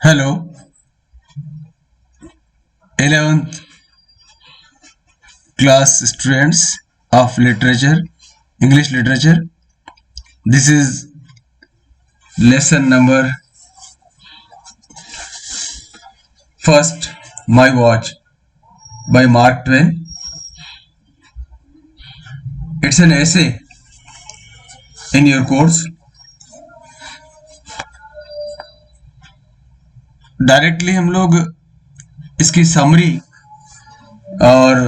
Hello, 11th class students of literature, English literature. This is lesson number first, My Watch by Mark Twain. It's an essay in your course. Directly हम लोग इसकी summary और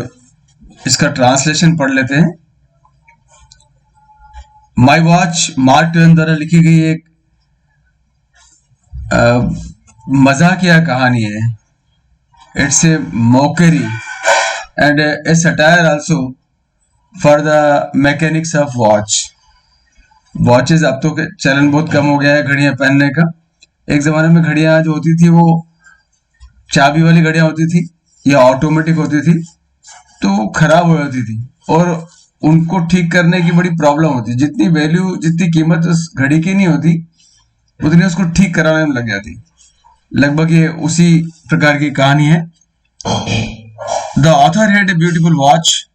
इसका translation पढ़ लेते हैं। My watch mark Twain द्वारा लिखी गई एक मजाकिया कहानी है। It's a mockery and A satire also for the mechanics of watch. Watches अब तो चलन बहुत कम हो गया है घड़ियां पहनने का। एक जमाने में घड़ियां जो होती थी वो चाबी वाली घड़ियां होती थी या ऑटोमेटिक होती थी, तो वो खराब हो जाती थी और उनको ठीक करने की बड़ी प्रॉब्लम होती। जितनी वैल्यू जितनी कीमत उस घड़ी की नहीं होती उतनी उसको ठीक कराने में लग जाती। लगभग ये उसी प्रकार की कहानी है। The author had a beautiful watch.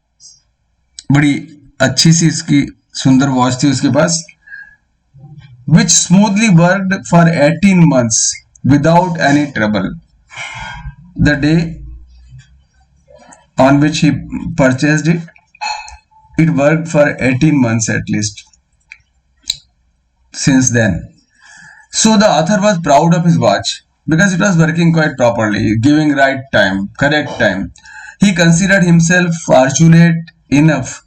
बड़ी अच्छी सी इसकी सुंदर वॉच थी उसके पास, which smoothly worked for 18 months without any trouble. The day on which he purchased it, it worked for 18 months at least since then. So the author was proud of his watch because it was working quite properly, giving right time, correct time. He considered himself fortunate enough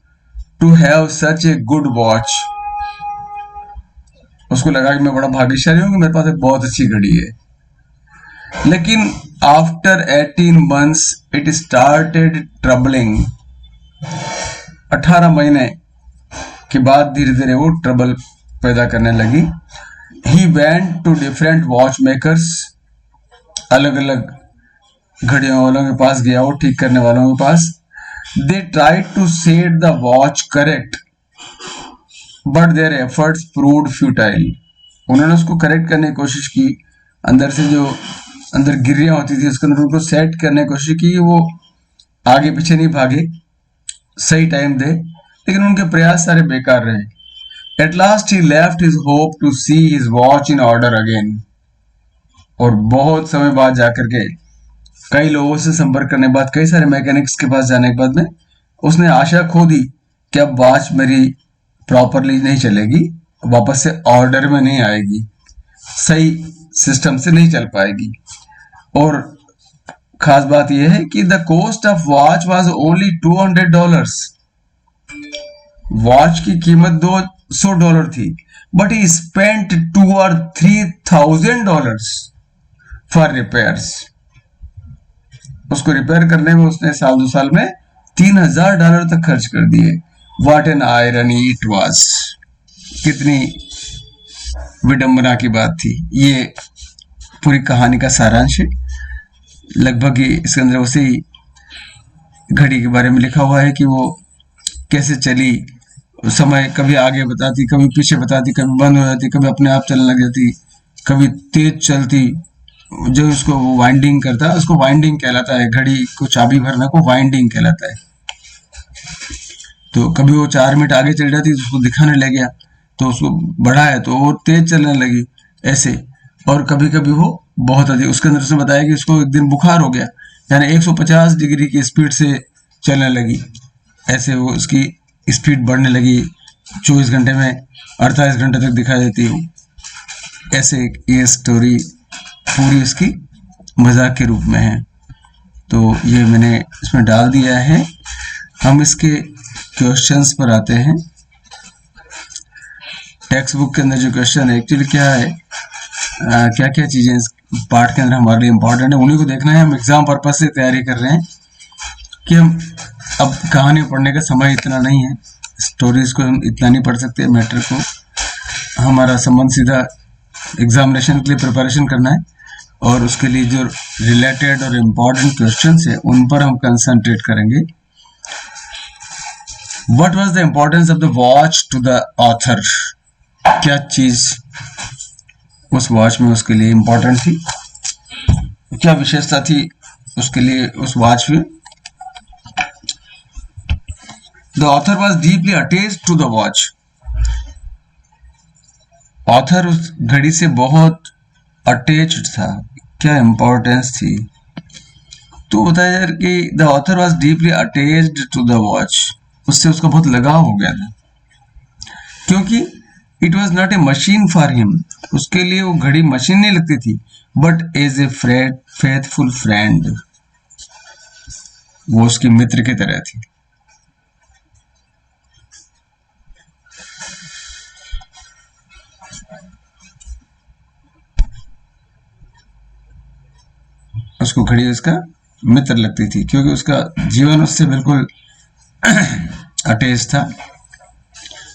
to have such a good watch. उसको लगा कि मैं बड़ा भाग्यशाली हूं कि मेरे पास एक बहुत अच्छी घड़ी है। लेकिन after 18 months it started troubling. 18 महीने के बाद धीरे धीरे वो ट्रबल पैदा करने लगी। He went to different watchmakers. अलग अलग घड़ियों वालों के पास गया वो, ठीक करने वालों के पास। They tried to set the watch correct but their efforts proved futile. उन्होंने उसको करेक्ट करने की कोशिश की, अंदर से जो अंदर गिरियां होती थी उसके अंदर उनको सेट करने की कोशिश की, वो आगे पीछे नहीं भागे, सही टाइम दे, लेकिन उनके प्रयास सारे बेकार रहे। At last he left his hope to see his watch in order again. और बहुत समय बाद जाकर के कई लोगों से संपर्क करने के बाद, कई सारे मैकेनिक्स के पास जाने के बाद में उसने आशा खो दी कि अब वॉच मेरी प्रॉपरली नहीं चलेगी, वापस से ऑर्डर में नहीं आएगी, सही सिस्टम से नहीं चल पाएगी। और खास बात यह है कि the cost of watch was only $200। Watch की कीमत $200 थी, but he spent $2,000 or $3,000 for repairs. उसको रिपेयर करने में उसने साल 2 साल में $3,000 तक खर्च कर दिए। What an irony it was। कितनी विडंबना की बात थी। ये पूरी कहानी का सारांश है। लगभग इसके अंदर उसी घड़ी के बारे में लिखा हुआ है कि वो कैसे चली, समय कभी आगे बताती, कभी पीछे बताती, कभी बंद हो जाती, कभी अपने आप चलने लग जाती, कभी तेज चलती। जो उसको वाइंडिंग करता है उसको वाइंडिंग कहलाता है। घड़ी को चाबी भरना को वाइंडिंग कहलाता है। तो कभी वो 4 मिनट आगे चल जाती तो उसको दिखाने लग गया, तो उसको बढ़ाया तो वो तेज चलने लगी ऐसे। और कभी कभी वो बहुत अधिक, उसके अंदर उसने बताया कि उसको एक दिन बुखार हो गया, यानी 150 डिग्री की स्पीड से चलने लगी। ऐसे वो उसकी स्पीड बढ़ने लगी, 24 घंटे में 48 घंटे तक दिखाई देती है। ऐसे ये स्टोरी पूरी इसकी मजाक के रूप में है। तो ये मैंने इसमें डाल दिया है। हम इसके क्वेश्चंस पर आते हैं। टेक्स्ट बुक के अंदर जो क्वेश्चन है एक्चुअली क्या है, क्या क्या चीजें इस पार्ट के अंदर हमारे लिए इम्पोर्टेंट है, उन्हीं को देखना है। हम एग्जाम पर्पज से तैयारी कर रहे हैं कि हम अब कहानी पढ़ने का समय इतना नहीं है, स्टोरीज को हम इतना नहीं पढ़ सकते। मैटर को हमारा संबंध सीधा एग्जामिनेशन के लिए प्रिपरेशन करना है, और उसके लिए जो रिलेटेड और इम्पोर्टेंट क्वेश्चंस है उन पर हम कंसंट्रेट करेंगे। What was the importance of the watch to the author? क्या चीज उस वॉच में उसके लिए इम्पोर्टेंट थी? क्या विशेषता थी उसके लिए उस वॉच में? The author was deeply attached to the watch. Author उस घड़ी से बहुत अटैच्ड था। क्या इंपॉर्टेंस थी? तो बताया यार कि the author was deeply attached to the watch, उससे उसका बहुत लगाव हो गया था, क्योंकि it was not a machine for him, उसके लिए वो घड़ी मशीन नहीं लगती थी, but as a faithful friend, वो उसकी मित्र की तरह थी। उसको घड़ी उसका मित्र लगती थी, क्योंकि उसका जीवन उससे बिल्कुल अटैच था,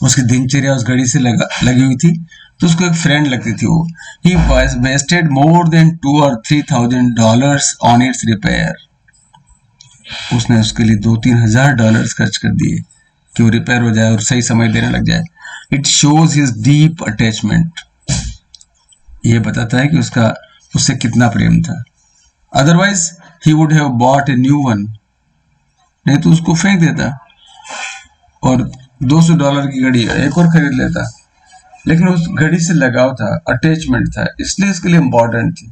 उसकी दिनचर्या उस घड़ी से लगी हुई थी, तो उसको एक फ्रेंड लगती थी वो। He wasted more than $2,000 or $3,000 on its repair. उसने उसके लिए $2-3 हजार खर्च कर दिए कि वो रिपेयर हो जाए और सही समय देने लग जाए। It shows his deep attachment, ये बताता है कि उसका उससे कितना प्रेम था। Otherwise he would have bought a new one, नहीं तो उसको फेंक देता और $200 की घड़ी एक और खरीद लेता। लेकिन उस घड़ी से लगाव था, अटैचमेंट था, इसलिए इसके लिए इंपॉर्टेंट थी।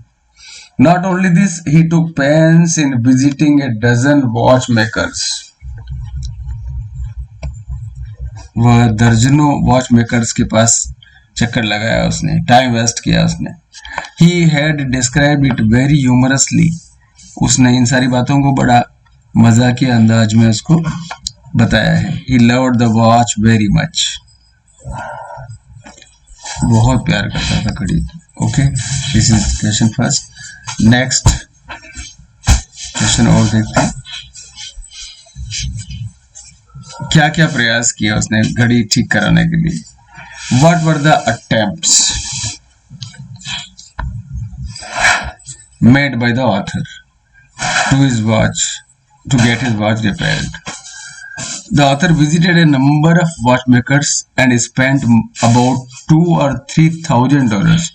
Not only this, he took pains in visiting a dozen watchmakers. वह दर्जनों वॉच मेकर्स के पास चक्कर लगाया उसने, टाइम वेस्ट किया उसने। He had describe it very humorously, उसने इन सारी बातों को बड़ा मजाकिया अंदाज में उसको बताया है। He loved the watch very much, बहुत प्यार करता था घड़ी। Okay, this is question first. Next question और देखते हैं, क्या क्या प्रयास किया उसने घड़ी ठीक कराने के लिए। What were the attempts made by the author to his watch to get his watch repaired? The author visited a number of watchmakers and spent about $2,000 or $3,000।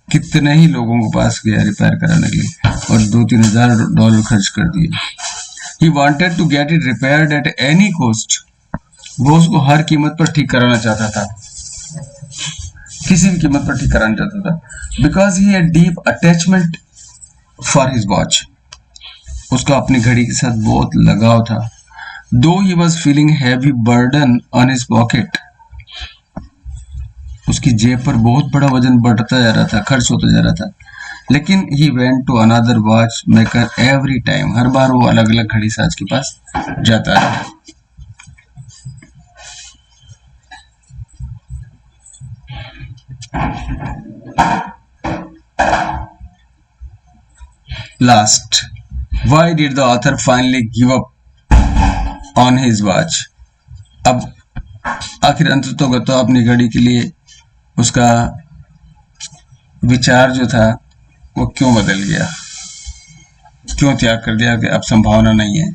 कितने ही लोगों के पास गया रिपेयर कराने के लिए और $2-3 हजार खर्च कर दिए। He wanted to get it repaired at any cost, वो उसको हर कीमत पर ठीक कराना चाहता था, किसी भी कीमत पर ठीक कराना चाहता था। Because he had deep attachment for his watch, उसका अपनी घड़ी के साथ बहुत लगाव था। दो he was feeling heavy burden on his pocket, उसकी जेब पर बहुत बड़ा वजन बढ़ता जा रहा था, खर्च होता जा रहा था। लेकिन he went to another watch maker every time, हर बार वो अलग अलग घड़ी साज के पास जाता है। Last, why did the author finally give up on his watch? अब आखिर अंततः तो अपनी घड़ी के लिए उसका विचार जो था वो क्यों बदल गया, क्यों त्याग कर दिया कि अब संभावना नहीं है।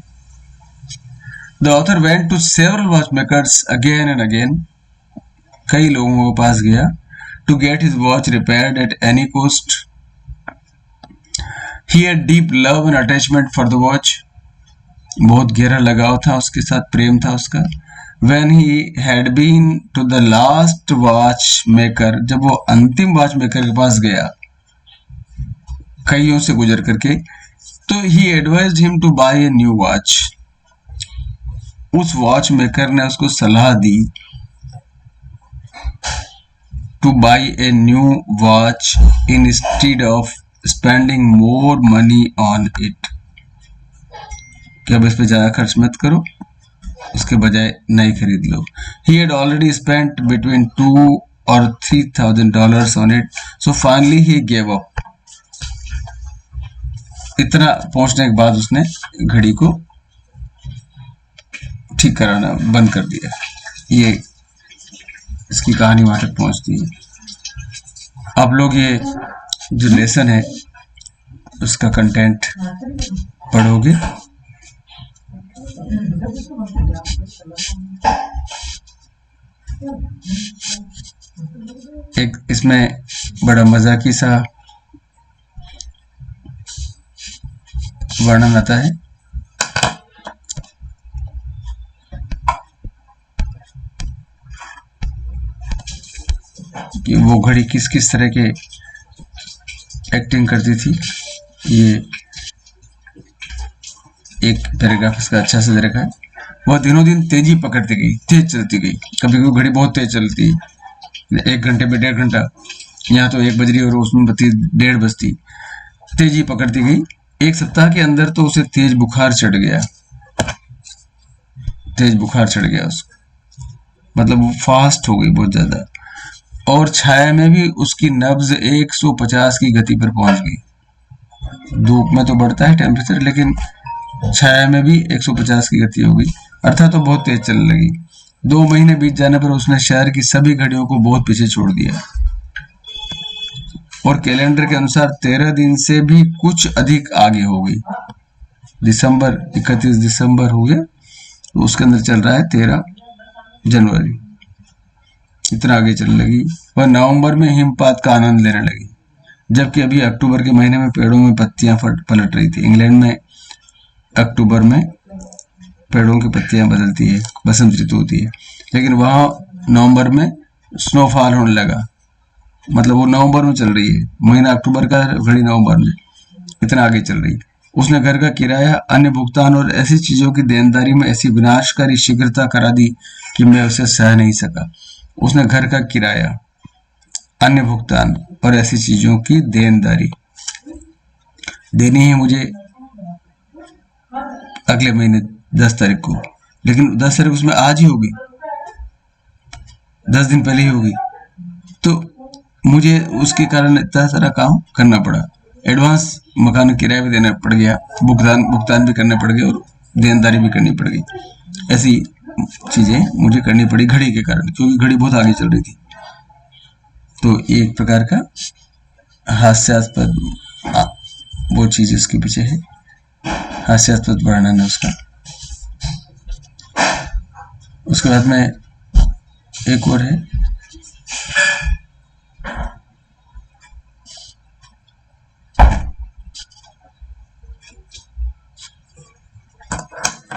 The author went to several watchmakers again and again, कई लोगों के पास गया, to get his watch repaired at any cost. He had deep love and attachment for the watch, बहुत गहरा लगाव था उसके साथ, प्रेम था उसका। When he had been to the last watchmaker, जब वो अंतिम वॉच मेकर के पास गया कईयों से गुजर करके, तो he advised him to buy a new watch, उस वॉच मेकर ने उसको सलाह दी to buy a new watch instead of spending more money on it, कि अब इस पे ज्यादा खर्च मत करो, उसके बजाय नई खरीद लो। He had already spent between $2,000 or $3,000 on it, so finally he gave up। इतना पहुंचने के बाद उसने घड़ी को ठीक कराना बंद कर दिया। ये इसकी कहानी वहां तक पहुंचती है। आप लोग ये जो लेसन है उसका कंटेंट पढ़ोगे, एक इसमें बड़ा मजाकी सा वर्णन आता है। कि वो घड़ी किस किस तरह के एक्टिंग करती थी। ये एक पैराग्राफ इसका अच्छा से दे रखा है। वह दिनों दिन तेजी पकड़ती गई, तेज चलती गई। कभी कभी घड़ी बहुत तेज चलती, 1 घंटे में 1.5 घंटा, यहाँ तो 1 बज रही और उसमें बत्ती 1:30 बजती। तेजी पकड़ती गई। एक सप्ताह के अंदर तो उसे तेज बुखार चढ़ गया, तेज बुखार चढ़ गया उसको, मतलब वो फास्ट हो गई बहुत ज्यादा। और छाया में भी उसकी नब्ज 150 की गति पर पहुंच गई। धूप में तो बढ़ता है टेम्परेचर, लेकिन छाया में भी 150 की गति हो गई, अर्थात तो बहुत तेज चलने लगी। 2 महीने बीत जाने पर उसने शहर की सभी घड़ियों को बहुत पीछे छोड़ दिया और कैलेंडर के अनुसार 13 दिन से भी कुछ अधिक आगे हो गई। दिसंबर 31 दिसंबर हो गया, तो उसके अंदर चल रहा है 13 जनवरी, इतना आगे चलने लगी। वह नवंबर में हिमपात का आनंद लेने लगी, जबकि अभी अक्टूबर के महीने में पेड़ों में पत्तियां पलट रही थी। इंग्लैंड में अक्टूबर में पेड़ों की पत्तियां बदलती है, बसंत ऋतु होती है, लेकिन वहां नवंबर में स्नोफॉल होने लगा। मतलब वो नवंबर में चल रही है, महीना अक्टूबर का, घड़ी नवंबर में, इतना आगे चल रही। उसने घर का किराया, अन्य भुगतान और ऐसी चीजों की देनदारी में ऐसी विनाशकारी शीघ्रता करा दी कि मैं उसे सह नहीं सका। उसने घर का किराया, अन्य भुगतान और ऐसी चीजों की देनदारी देनी है मुझे अगले महीने 10 तारीख को, लेकिन 10 तारीख उसमें आज ही होगी, 10 दिन पहले ही होगी, तो मुझे उसके कारण इतना सारा काम करना पड़ा। एडवांस मकान किराया भी देना पड़ गया, भुगतान भी करने पड़ गए और देनदारी भी करनी पड़ गई। ऐसी चीजें मुझे करनी पड़ी घड़ी के कारण, क्योंकि घड़ी बहुत आगे चल रही थी। तो एक प्रकार का हास्यास्पद वो चीज इसके पीछे है, हास्यास्पद वर्णन है उसका। उसके बाद में एक और है,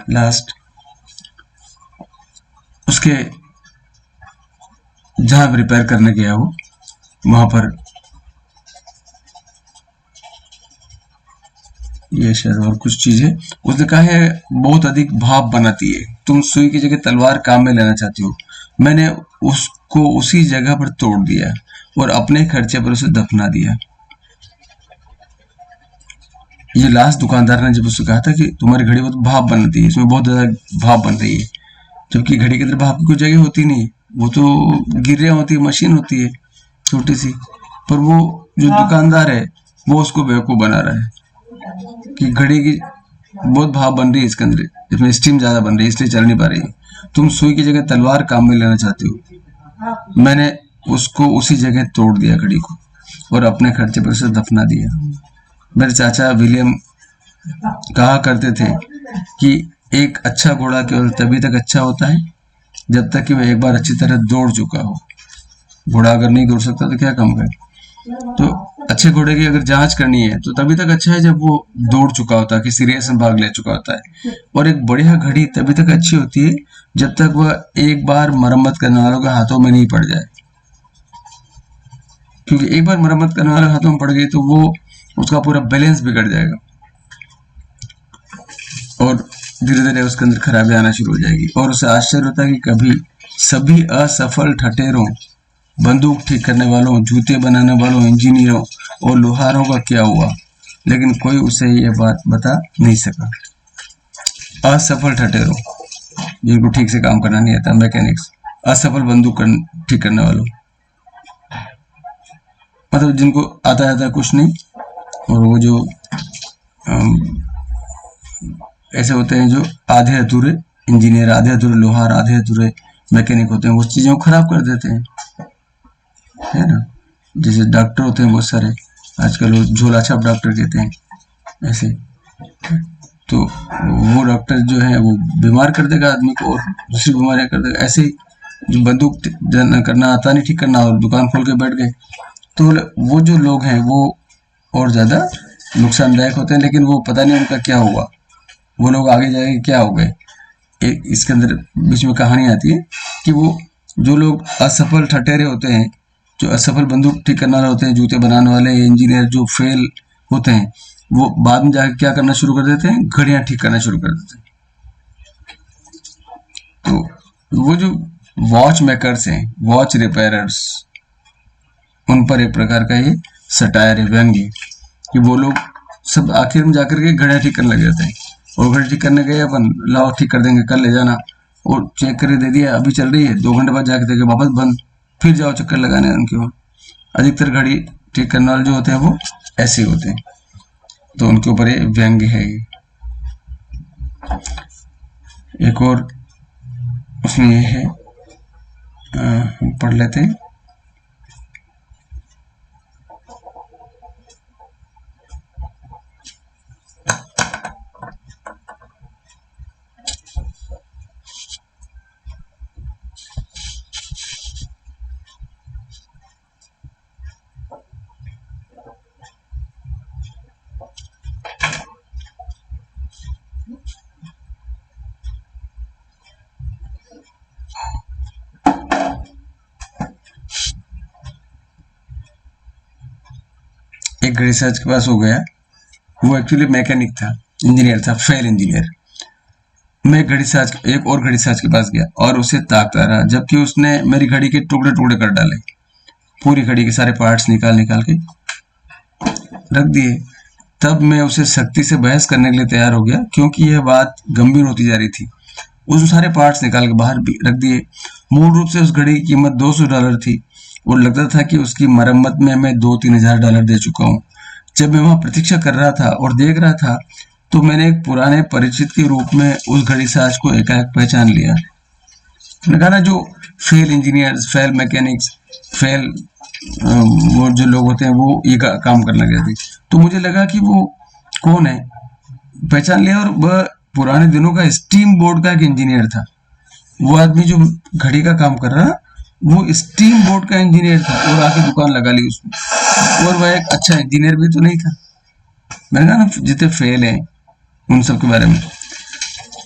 लास्ट उसके जहां रिपेयर करने गया वो, वहां पर ये शायद और कुछ चीजें उसने कहा है, बहुत अधिक भाप बनाती है। तुम सुई की जगह तलवार काम में लेना चाहती हो। मैंने उसको उसी जगह पर तोड़ दिया और अपने खर्चे पर उसे दफना दिया। ये लास्ट दुकानदार ने जब उससे कहा था कि तुम्हारी घड़ी बहुत भाप बनाती है, इसमें बहुत ज्यादा भाप बन रही है, जबकि घड़ी के अंदर भाप की कोई जगह होती नहीं, वो तो गिर्रियां होती है, मशीन होती है छोटी सी। पर वो जो दुकानदार है वो उसको बेवकूफ बना रहा है कि घड़ी की बहुत भाप बन रही है इसके अंदर, इसमें स्टीम ज्यादा बन रही है, इसलिए चल नहीं पा रही है। तुम सुई की जगह तलवार काम में लेना चाहते हो। मैंने उसको उसी जगह तोड़ दिया घड़ी को और अपने खर्चे पर उसे दफना दिया। मेरे चाचा विलियम कहा करते थे कि एक अच्छा घोड़ा केवल तभी तक अच्छा होता है जब तक कि वह एक बार अच्छी तरह दौड़ चुका हो। घोड़ा अगर नहीं दौड़ सकता तो क्या काम करे। तो अच्छे घोड़े की अगर जांच करनी है तो तभी तक अच्छा है जब वो दौड़ चुका होता है, किसी रेस में भाग ले चुका होता है। और एक बढ़िया घड़ी तभी तक अच्छी होती है जब तक वह एक बार मरम्मत करने वालों के हाथों में नहीं पड़ जाए, क्योंकि एक बार मरम्मत करने वाले हाथों में पड़ गई तो वो उसका पूरा बैलेंस बिगड़ जाएगा और धीरे धीरे उसके अंदर खराबी आना शुरू हो जाएगी। और उसे आश्चर्य होता है कि कभी सभी असफल ठटेरों, बंदूक ठीक करने वालों, जूते बनाने वालों, इंजीनियरों और लोहारों का क्या हुआ, लेकिन कोई उसे यह बात बता नहीं सका। असफल ठटेरों, जिनको ठीक से काम करना नहीं आता, मैकेनिक्स। असफल बंदूक ठीक करने वालों, मतलब जिनको आता आता कुछ नहीं, और वो जो ऐसे होते हैं जो आधे अधूरे इंजीनियर, आधे अधूरे लोहार, आधे अधूरे मैकेनिक होते हैं, वो चीजों को खराब कर देते हैं, है ना। जैसे डॉक्टर होते हैं बहुत सारे, आजकल वो झोला छाप डॉक्टर कहते हैं ऐसे। तो वो डॉक्टर जो है वो बीमार कर देगा आदमी को और दूसरी बीमारियां कर देगा। ऐसे जो बंदूक करना आता नहीं ठीक करना और दुकान खोल के बैठ गए, तो वो जो लोग हैं वो और ज्यादा नुकसानदायक होते हैं, लेकिन वो पता नहीं उनका क्या हुआ, वो लोग आगे जाके क्या हो गए। इसके अंदर बीच में कहानी आती है कि वो जो लोग असफल ठटेरे होते हैं, जो असफल बंदूक ठीक करने वाले होते हैं, जूते बनाने वाले इंजीनियर जो फेल होते हैं, वो बाद में जाके क्या करना शुरू कर देते हैं, घड़ियां ठीक करना शुरू कर देते हैं। तो वो जो वॉच मेकर्स हैं, वॉच रिपेयरर्स, उन पर एक प्रकार का ये सटायर है, व्यंग्य है कि वो लोग सब आखिर में जाकर के घड़ियां ठीक करने लग जाते हैं। और घड़ी ठीक करने गए अपन, लाओ ठीक कर देंगे, कल ले जाना, और चेक करके दे दिया, अभी चल रही है, 2 घंटे बाद जाके देखे वापस बंद, फिर जाओ चक्कर लगाने उनके वहाँ। अधिकतर घड़ी ठीक करने वाले जो होते हैं वो ऐसे होते हैं, तो उनके ऊपर ये व्यंग्य है। एक और उसमें ये है, हम पढ़ लेते हैं। एक घड़ी साज के पास हो गया, वो एक्चुअली मैकेनिक था, इंजीनियर था, फेल इंजीनियर। मैं एक और घड़ी साज के पास गया और उसे ताकता रहा, जबकि उसने मेरी घड़ी के टुकड़े टुकड़े कर डाले, पूरी घड़ी के सारे पार्ट्स निकाल निकाल के रख दिए। तब मैं उसे सख्ती से बहस करने के लिए तैयार हो गया, क्योंकि यह बात गंभीर होती जा रही थी। उसने सारे पार्ट्स निकाल के बाहर भी रख दिए। मूल रूप से उस घड़ी की कीमत $200 थी और लगता था कि उसकी मरम्मत में मैं $2-3 हज़ार दे चुका हूँ। जब मैं वहां प्रतीक्षा कर रहा था और देख रहा था, तो मैंने एक पुराने परिचित के रूप में उस घड़ी साज को एकाएक पहचान लिया। मैंने कहा ना, जो fail engineers, fail mechanics, fail वो जो लोग होते हैं, वो ये काम करने लगे थे। तो मुझे लगा कि वो कौन है, पहचान लिया, और वह पुराने दिनों का स्टीम बोर्ड का एक इंजीनियर था। वो आदमी जो घड़ी का काम कर रहा, वो स्टीम बोर्ड का इंजीनियर था, और आके दुकान लगा ली उसमें। और वह एक अच्छा इंजीनियर भी तो नहीं था। मैंने कहा ना, जितने फेल हैं उन सब के बारे में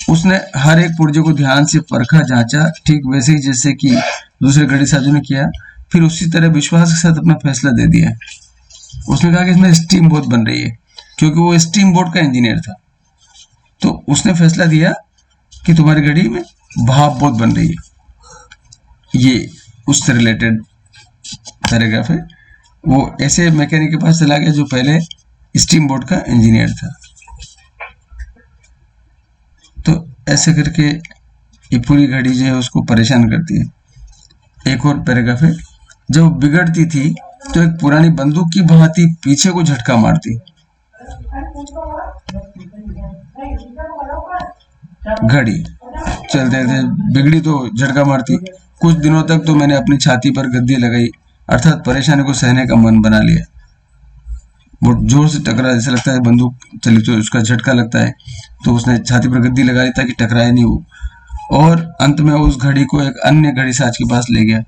उसने हर एक पुर्जे को ध्यान से परखा, जांचा, ठीक वैसे ही जैसे कि दूसरे घड़ी साजों ने किया। फिर उसी तरह विश्वास के साथ अपना फैसला दे दिया। उसने कहा कि इसमें स्टीम बोर्ड बन रही है, क्योंकि वो स्टीम बोर्ड का इंजीनियर था। तो उसने फैसला दिया कि तुम्हारी घड़ी में भाप बोध बन रही है। ये उससे रिलेटेड पैराग्राफ है। वो ऐसे मैकेनिक के पास चला गया जो पहले स्टीम बोर्ड का इंजीनियर था। तो ऐसे करके ये पूरी घड़ी जो है उसको परेशान करती है। एक और पैराग्राफ है, जब बिगड़ती थी तो एक पुरानी बंदूक की भांति पीछे को झटका मारती। घड़ी चलते थे, बिगड़ी तो झटका मारती। कुछ दिनों तक तो मैंने अपनी छाती पर गद्दी लगाई, अर्थात परेशानी को सहने का मन बना लिया। वो जोर से टकरा, जैसे लगता है बंदूक चली तो उसका झटका लगता है, तो उसने छाती पर गद्दी लगाई ताकि टकराए नहीं वो। और अंत में उस घड़ी को एक अन्य घड़ी साज के पास ले गया।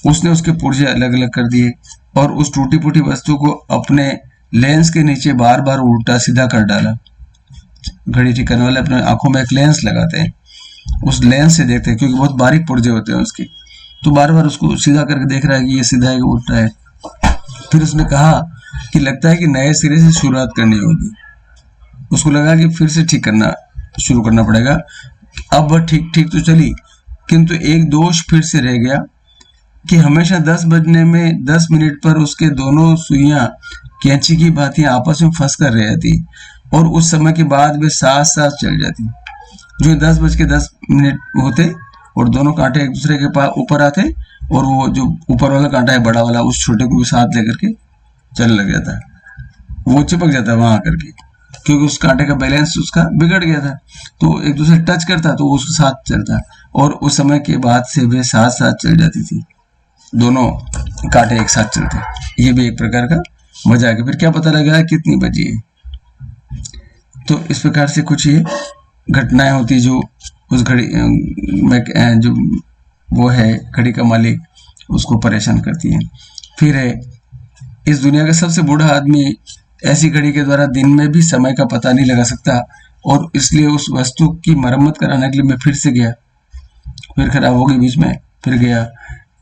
उसने उसके पुर्जे अलग अलग कर दिए और उस टूटी फूटी वस्तु को अपने लेंस के नीचे बार बार उल्टा सीधा कर डाला। घड़ी ठीक करने वाले अपने आंखों में एक लेंस लगाते हैं, उस लेंस से देखते हैं, क्योंकि बहुत बारीक पुर्जे होते हैं उसके। तो बार बार उसको सीधा करके देख रहा है कि ये सीधा है कि उल्टा है। फिर उसने कहा कि लगता है कि नए सिरे से शुरुआत करनी होगी। उसको लगा कि फिर से ठीक करना शुरू करना पड़ेगा। अब वह ठीक ठीक तो चली, किंतु एक दोष फिर से रह गया कि हमेशा 10 बजने में 10 मिनट पर उसके दोनों सुइयां कैंची की भांति आपस में फंस कर रही थी, और उस समय के बाद वे साथ साथ चल जाती। जो 10 बज के 10 मिनट होते और दोनों कांटे एक दूसरे के पास ऊपर आते, और वो जो ऊपर वाला कांटा है बड़ा वाला, उस छोटे को भी साथ लेकर के चलने लग जाता। वो चिपक जाता वहां आकर के, क्योंकि उस कांटे का बैलेंस उसका बिगड़ गया था। तो एक दूसरे टच करता तो वो उसके साथ चलता, और उस समय के बाद से वे साथ साथ चल जाती थी, दोनों कांटे एक साथ चलते। ये भी एक प्रकार का मजाक है। फिर क्या पता लगा कितनी बजी है। तो इस प्रकार से कुछ ये घटनाएं होती जो उस घड़ी में जो वो है घड़ी का मालिक, उसको परेशान करती है। फिर है इस दुनिया का सबसे बूढ़ा आदमी ऐसी घड़ी के द्वारा दिन में भी समय का पता नहीं लगा सकता, और इसलिए उस वस्तु की मरम्मत कराने के लिए मैं फिर से गया। फिर खराब हो गई बीच में, फिर गया।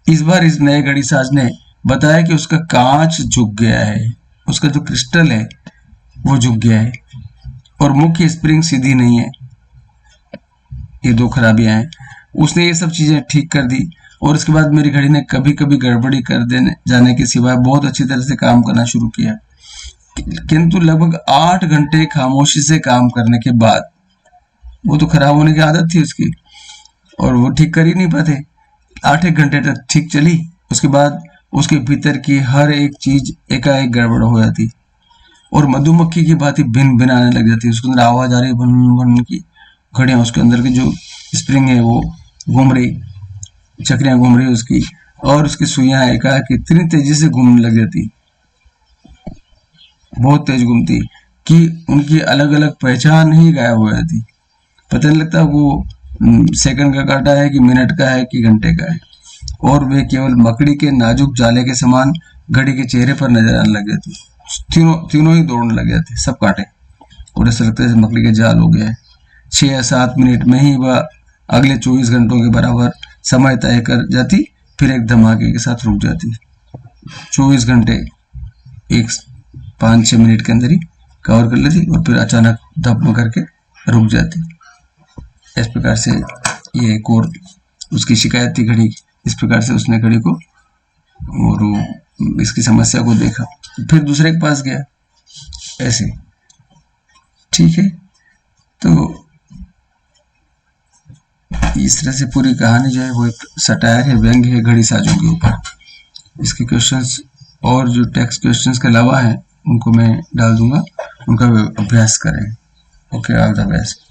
इस बार इस नए घड़ी साज ने बताया कि उसका कांच झुक गया है, उसका जो क्रिस्टल है वो झुक गया है, और मुख्य स्प्रिंग सीधी नहीं है। ये दो खराबियां हैं। उसने ये सब चीजें ठीक कर दी, और उसके बाद मेरी घड़ी ने कभी कभी गड़बड़ी कर देने जाने के सिवाय बहुत अच्छी तरह से काम करना शुरू किया। किंतु लगभग 8 घंटे खामोशी से काम करने के बाद, वो तो खराब होने की आदत थी उसकी और वो ठीक कर ही नहीं पाते, 8 घंटे तक ठीक चली। उसके बाद उसके भीतर की हर एक चीज एकाएक गड़बड़ हो जाती, और मधुमक्खी की भांति भिन भिन आने लग जाती है। उसके अंदर आवाज आ रही भन भन की, घड़ियां उसके अंदर की जो स्प्रिंग है वो घूम रही, चक्रियां घूम रही उसकी, और उसकी सुइयां एकाएक इतनी तेजी से घूमने लग जाती, बहुत तेज घूमती कि उनकी अलग अलग पहचान ही गायब हो जाती। पता नहीं लगता वो सेकंड का काटा है कि मिनट का है कि घंटे का है, और वे केवल मकड़ी के नाजुक जाले के समान घड़ी के चेहरे पर नजर आने लग जाती। तीनों ही दौड़ने लग जाते, सब काटे, और ऐसा लगता है मकड़ी के जाल हो गया है। 6 या 7 मिनट में ही वह अगले 24 घंटों के बराबर समय तय कर जाती, फिर एक धमाके के साथ रुक जाती। 24 घंटे एक 5-6 मिनट के अंदर ही कवर कर लेती, और फिर अचानक धप करके रुक जाती। इस प्रकार से ये एक और उसकी शिकायत थी घड़ी की। इस प्रकार से उसने घड़ी को और इसकी समस्या को देखा, फिर दूसरे के पास गया, ऐसे। ठीक है, तो इस तरह से पूरी कहानी जो है वो एक सटायर है, व्यंग है घड़ी साजों के ऊपर। इसके क्वेश्चंस और जो टेक्स्ट क्वेश्चंस के अलावा हैं उनको मैं डाल दूंगा, उनका अभ्यास करें। Okay, all the best.